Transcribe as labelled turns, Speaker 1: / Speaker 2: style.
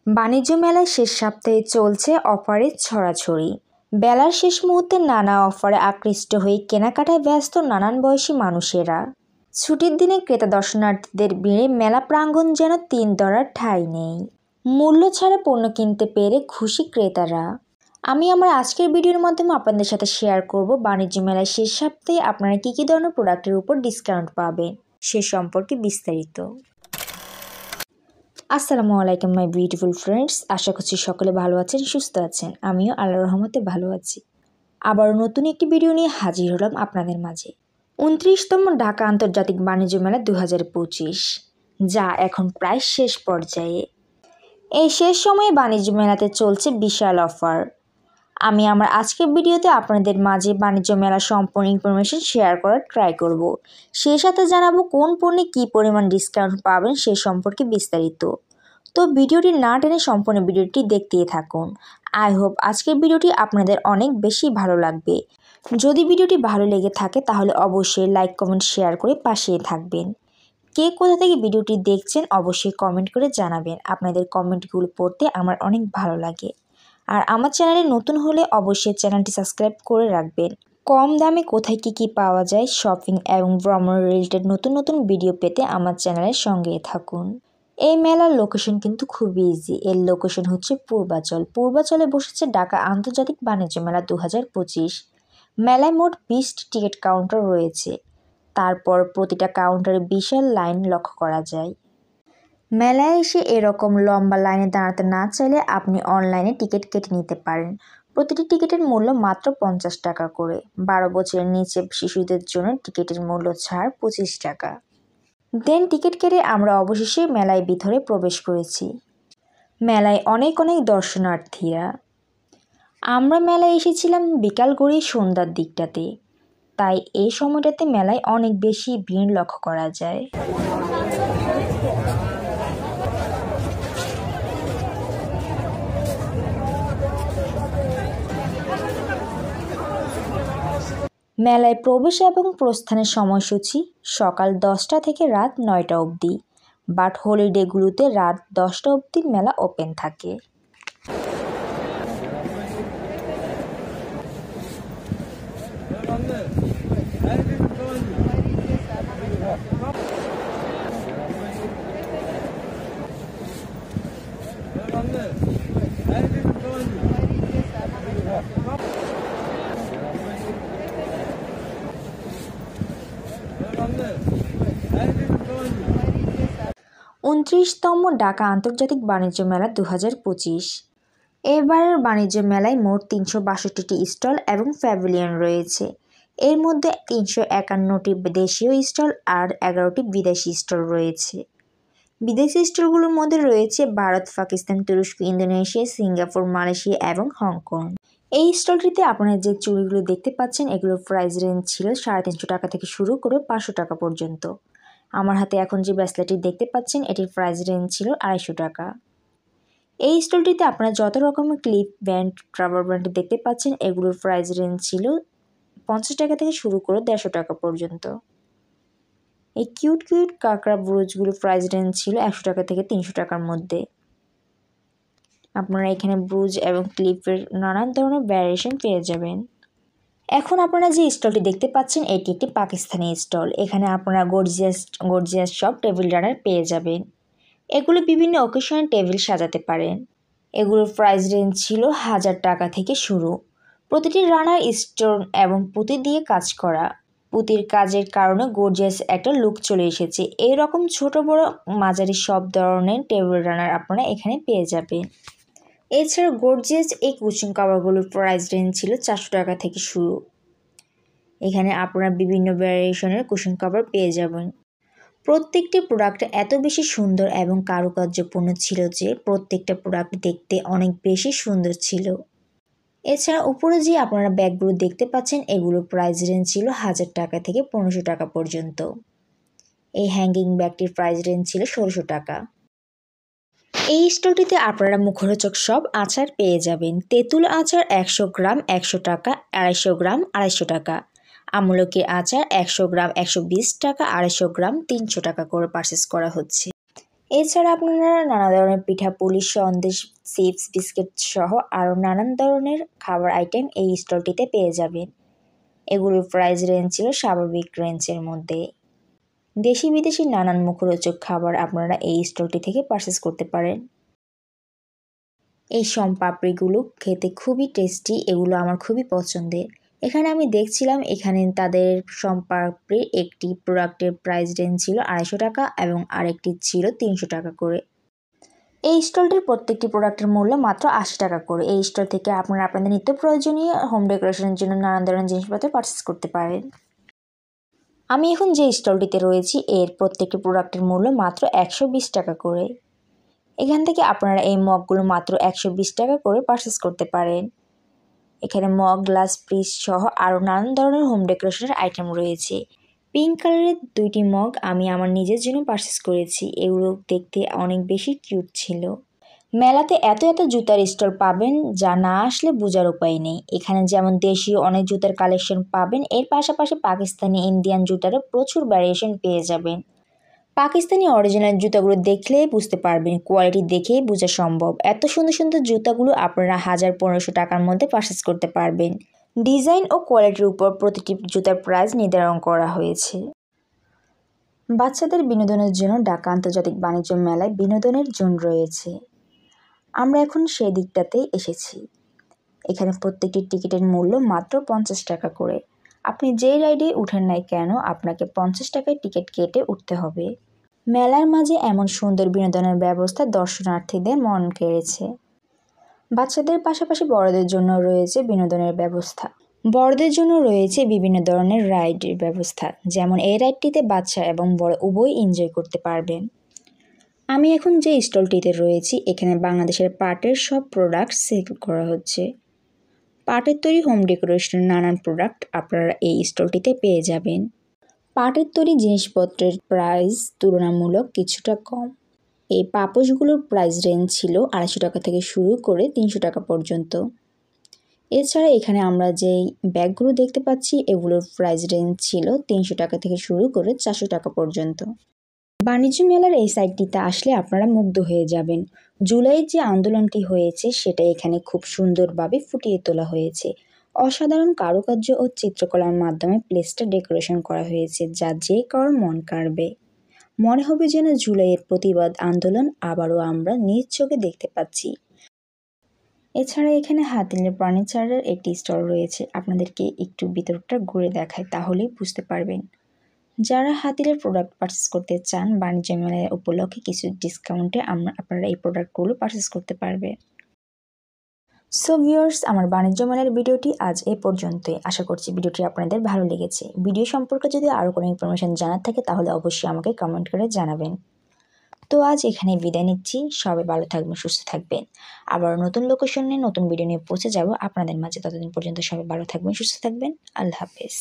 Speaker 1: বাণিজ্য মেলায় শেষ সপ্তাহে চলছে অফারের ছড়াছড়ি। বেলার শেষ মুহূর্তে নানা অফারে আকৃষ্ট হয়ে কেনাকাটায় ব্যস্ত নানান বয়সী মানুষেরা। ছুটির দিনে ক্রেতা দর্শনার্থীদের ভিড়ে মেলা প্রাঙ্গণ যেন তিন ধরার ঠাঁই নেই। মূল্য ছাড়ে পণ্য কিনতে পেরে খুশি ক্রেতারা। আমি আমার আজকের ভিডিওর মাধ্যমে আপনাদের সাথে শেয়ার করব বাণিজ্য মেলায় শেষ সপ্তাহে আপনারা কী ধরনের প্রোডাক্টের উপর ডিসকাউন্ট পাবেন সে সম্পর্কে বিস্তারিত। আসসালামু আলাইকুম মাই বিউটিফুল ফ্রেন্ডস, আশা করছি সকলে ভালো আছেন, সুস্থ আছেন। আমিও আল্লাহর রহমতে ভালো আছি। আবারও নতুন একটি ভিডিও নিয়ে হাজির হলাম আপনাদের মাঝে। 29তম ঢাকা আন্তর্জাতিক বাণিজ্য মেলা 2025, যা এখন প্রায় শেষ পর্যায়ে। এই শেষ সময়ে বাণিজ্য মেলাতে চলছে বিশাল অফার। আমি আমার আজকের ভিডিওতে আপনাদের মাঝে বাণিজ্য মেলা সম্পূর্ণ ইনফরমেশন শেয়ার করার ট্রাই করব। সেই সাথে জানাবো কোন পণ্যে কী পরিমাণ ডিসকাউন্ট পাবেন সে সম্পর্কে বিস্তারিত। তো ভিডিওটি না টেনে সম্পূর্ণ ভিডিওটি দেখতেই থাকুন। আই হোপ আজকের ভিডিওটি আপনাদের অনেক বেশি ভালো লাগবে। যদি ভিডিওটি ভালো লেগে থাকে তাহলে অবশ্যই লাইক, কমেন্ট, শেয়ার করে পাশেই থাকবেন। কে কোথা থেকে ভিডিওটি দেখছেন অবশ্যই কমেন্ট করে জানাবেন। আপনাদের কমেন্টগুলো পড়তে আমার অনেক ভালো লাগে। আর আমার চ্যানেলে নতুন হলে অবশ্যই চ্যানেলটি সাবস্ক্রাইব করে রাখবেন। কম দামে কোথায় কী পাওয়া যায়, শপিং এবং ভ্রমণ রিলেটেড নতুন নতুন ভিডিও পেতে আমার চ্যানেলের সঙ্গেই থাকুন। এই মেলার লোকেশন কিন্তু খুবই ইজি। এর লোকেশন হচ্ছে পূর্বাচল। পূর্বাচলে বসেছে ঢাকা আন্তর্জাতিক বাণিজ্য মেলা 2025। মেলায় মোট 20টি টিকিট কাউন্টার রয়েছে। তারপর প্রতিটা কাউন্টারে বিশাল লাইন লক্ষ্য করা যায়। মেলায় এসে এরকম লম্বা লাইনে দাঁড়াতে না চাইলে আপনি অনলাইনে টিকিট কেটে নিতে পারেন। প্রতিটি টিকিটের মূল্য মাত্র 50 টাকা করে। 12 বছরের নিচে শিশুদের জন্য টিকিটের মূল্য ছাড় 25 টাকা। দেন টিকিট কেটে আমরা অবশেষে মেলায় ভিতরে প্রবেশ করেছি। মেলায় অনেক দর্শনার্থীরা। আমরা মেলায় এসেছিলাম বিকাল গড়িয়ে সন্ধ্যার দিকটাতে, তাই এই সময়টাতে মেলায় অনেক বেশি ভিড় লক্ষ্য করা যায়। মেলায় প্রবেশ এবং প্রস্থানের সময়সূচি সকাল 10টা থেকে রাত 9টা অবধি, বাট হলিডেগুলোতে রাত 10টা অবধি মেলা ওপেন থাকে। উনত্রিশতম ঢাকা আন্তর্জাতিক বাণিজ্য মেলা 2025। এবারের বাণিজ্য মেলায় মোট 362টি স্টল এবং প্যাভিলিয়ন রয়েছে। এর মধ্যে 351টি দেশীয় স্টল আর 11টি বিদেশি স্টল রয়েছে। বিদেশি স্টলগুলোর মধ্যে রয়েছে ভারত, পাকিস্তান, তুরস্ক, ইন্দোনেশিয়া, সিঙ্গাপুর, মালয়েশিয়া এবং হংকং। এই স্টলটিতে আপনারা যে চুড়িগুলো দেখতে পাচ্ছেন এগুলোর প্রাইস রেঞ্জ ছিল 350 টাকা থেকে শুরু করে 500 টাকা পর্যন্ত। আমার হাতে এখন যে ব্রেসলেটটি দেখতে পাচ্ছেন এটির প্রাইস রেঞ্জ ছিল 250 টাকা। এই স্টলটিতে আপনারা যত রকমের ক্লিপ, ব্যান্ড, রাবার ব্যান্ড দেখতে পাচ্ছেন এগুলোর প্রাইস রেঞ্জ ছিল 50 টাকা থেকে শুরু করে 150 টাকা পর্যন্ত। এই কিউট কাঁকড়া ব্রুজগুলোর প্রাইস রেঞ্জ ছিল 100 টাকা থেকে 300 টাকার মধ্যে। আপনারা এখানে ব্রুজ এবং ক্লিপের নানান ধরনের ভ্যারিয়েশন পেয়ে যাবেন। এখন আপনারা যে স্টলটি দেখতে পাচ্ছেন এটি একটি পাকিস্তানি স্টল। এখানে আপনারা গর্জিয়াস সব টেবিল রানার পেয়ে যাবেন। এগুলো বিভিন্ন অকেশনে টেবিল সাজাতে পারেন। এগুলোর প্রাইস রেঞ্জ ছিল 1000 টাকা থেকে শুরু। প্রতিটি রানার স্টোন এবং পুঁতি দিয়ে কাজ করা। পুঁতির কাজের কারণে গর্জিয়াস একটা লুক চলে এসেছে। এইরকম ছোট বড় মাঝারি সব ধরনের টেবিল রানার আপনারা এখানে পেয়ে যাবেন। এছাড়া গর্জিয়াস এই কুশন কভারগুলোর প্রাইস রেঞ্জ ছিল 400 টাকা থেকে শুরু। এখানে আপনারা বিভিন্ন ভ্যারিয়েশনের কুশন কভার পেয়ে যাবেন। প্রত্যেকটি প্রোডাক্ট এত বেশি সুন্দর এবং কারুকার্যপূর্ণ ছিল যে প্রত্যেকটা প্রোডাক্ট দেখতে অনেক বেশি সুন্দর ছিল। এছাড়া উপরে যে আপনারা ব্যাগগুলো দেখতে পাচ্ছেন এগুলোর প্রাইস রেঞ্জ ছিল 1000 টাকা থেকে 1500 টাকা পর্যন্ত। এই হ্যাঙ্গিং ব্যাগটির প্রাইস রেঞ্জ ছিল 1600 টাকা। এই স্টলটিতে আপনারা মুখরোচক সব আচার পেয়ে যাবেন। তেঁতুল আচার 100 গ্রাম 100 টাকা, 250 গ্রাম 250 টাকা। আমলকির আচার 100 গ্রাম 120 টাকা, 250 গ্রাম 300 টাকা করে পারচেস করা হচ্ছে। এছাড়া আপনারা নানা ধরনের পিঠা, পুলি, সন্দেশ, চিপস, বিস্কিট সহ আরও নানান ধরনের খাবার আইটেম এই স্টলটিতে পেয়ে যাবেন। এগুলোর প্রাইস রেঞ্জ ছিল স্বাভাবিক রেঞ্জের মধ্যে। দেশি বিদেশি নানান মুখরোচক খাবার আপনারা এই স্টলটি থেকে পারচেস করতে পারেন। এই পাপড়িগুলো খেতে খুবই টেস্টি, এগুলো আমার খুবই পছন্দের। এখানে আমি দেখছিলাম এখানে তাদের পাপড়ির একটি প্রোডাক্টের প্রাইস রেঞ্জ ছিল 250 টাকা এবং আরেকটি ছিল 300 টাকা করে। এই স্টলটির প্রত্যেকটি প্রোডাক্টের মূল্য মাত্র 80 টাকা করে। এই স্টল থেকে আপনারা আপনাদের নিত্য প্রয়োজনীয় হোম ডেকোরেশনের জন্য নানান ধরনের জিনিসপত্র পারচেস করতে পারেন। আমি এখন যে স্টলটিতে রয়েছি এর প্রত্যেকটি প্রোডাক্টের মূল্য মাত্র 120 টাকা করে। এখান থেকে আপনারা এই মগগুলো মাত্র 120 টাকা করে পারচেস করতে পারেন। এখানে মগ, গ্লাস, ফ্রিজ সহ আরও নানান ধরনের হোম ডেকোরেশনের আইটেম রয়েছে। পিঙ্ক কালারের 2টি মগ আমি আমার নিজের জন্য পারচেস করেছি। এগুলো দেখতে অনেক বেশি কিউট ছিল। মেলাতে এত জুতার স্টল পাবেন যা না আসলে বোঝার উপায় নেই। এখানে যেমন দেশীয় অনেক জুতার কালেকশন পাবেন, এর পাশাপাশি পাকিস্তানি, ইন্ডিয়ান জুতারও প্রচুর ভ্যারিয়েশন পেয়ে যাবেন। পাকিস্তানি অরিজিনাল জুতাগুলো দেখলেই বুঝতে পারবেন, কোয়ালিটি দেখেই বোঝা সম্ভব। এত সুন্দর সুন্দর জুতাগুলো আপনারা 1000-1500 টাকার মধ্যে পারচেস করতে পারবেন। ডিজাইন ও কোয়ালিটির উপর প্রতিটি জুতার প্রাইস নির্ধারণ করা হয়েছে। বাচ্চাদের বিনোদনের জন্য ঢাকা আন্তর্জাতিক বাণিজ্য মেলায় বিনোদনের জোন রয়েছে। আমরা এখন সেই দিকটাতেই এসেছি। এখানে প্রত্যেকটি টিকিটের মূল্য মাত্র 50 টাকা করে। আপনি যেই রাইডে উঠেন নাই কেন আপনাকে 50 টাকায় টিকিট কেটে উঠতে হবে। মেলার মাঝে এমন সুন্দর বিনোদনের ব্যবস্থা দর্শনার্থীদের মন কেড়েছে। বাচ্চাদের পাশাপাশি বড়দের জন্য রয়েছে বিনোদনের ব্যবস্থা। বড়দের জন্য রয়েছে বিভিন্ন ধরনের রাইডের ব্যবস্থা, যেমন এই রাইডটিতে বাচ্চা এবং বড় উভয়ই এনজয় করতে পারবেন। আমি এখন যে স্টলটিতে রয়েছি এখানে বাংলাদেশের পাটের সব প্রোডাক্ট সেল করা হচ্ছে। পাটের তৈরি হোম ডেকোরেশনের নানান প্রোডাক্ট আপনারা এই স্টলটিতে পেয়ে যাবেন। পাটের তৈরি জিনিসপত্রের প্রাইস তুলনামূলক কিছুটা কম। এই পাপোশগুলোর প্রাইস রেঞ্জ ছিল 250 টাকা থেকে শুরু করে 300 টাকা পর্যন্ত। এছাড়া এখানে আমরা যেই ব্যাগগুলো দেখতে পাচ্ছি এগুলোর প্রাইস রেঞ্জ ছিল 300 টাকা থেকে শুরু করে 400 টাকা পর্যন্ত। বাণিজ্য মেলার এই সাইটটিতে আসলে আপনারা মুগ্ধ হয়ে যাবেন। জুলাইয়ের যে আন্দোলনটি হয়েছে সেটা এখানে খুব সুন্দরভাবে ফুটিয়ে তোলা হয়েছে। অসাধারণ কারুকার্য ও চিত্রকলার মাধ্যমে প্লেসটা ডেকোরেশন করা হয়েছে, যা যে কারো মন কাড়বে। মনে হবে যেন জুলাইয়ের প্রতিবাদ আন্দোলন আবারও আমরা নিজ চোখে দেখতে পাচ্ছি। এছাড়া এখানে হাতিলের ফার্নিচারের একটি স্টল রয়েছে। আপনাদেরকে একটু ভিতরটা ঘুরে দেখায়, তাহলেই বুঝতে পারবেন। যারা হাতিলের প্রোডাক্ট পারচেস করতে চান বাণিজ্য মেলায় উপলক্ষে কিছু ডিসকাউন্টে আপনারা এই প্রোডাক্টগুলো পারচেস করতে পারবেন। সো ভিউয়ার্স, আমার বাণিজ্য মেলার ভিডিওটি আজ এ পর্যন্তই। আশা করছি ভিডিওটি আপনাদের ভালো লেগেছে। ভিডিও সম্পর্কে যদি আরও কোনো ইনফরমেশন জানার থাকে তাহলে অবশ্যই আমাকে কমেন্ট করে জানাবেন। তো আজ এখানে বিদায় নিচ্ছি। সবাই ভালো থাকবেন, সুস্থ থাকবেন। আবার নতুন লোকেশন নিয়ে নতুন ভিডিও নিয়ে পৌঁছে যাব আপনাদের মাঝে। ততদিন পর্যন্ত সবাই ভালো থাকবেন, সুস্থ থাকবেন। আল্লাহ হাফেজ।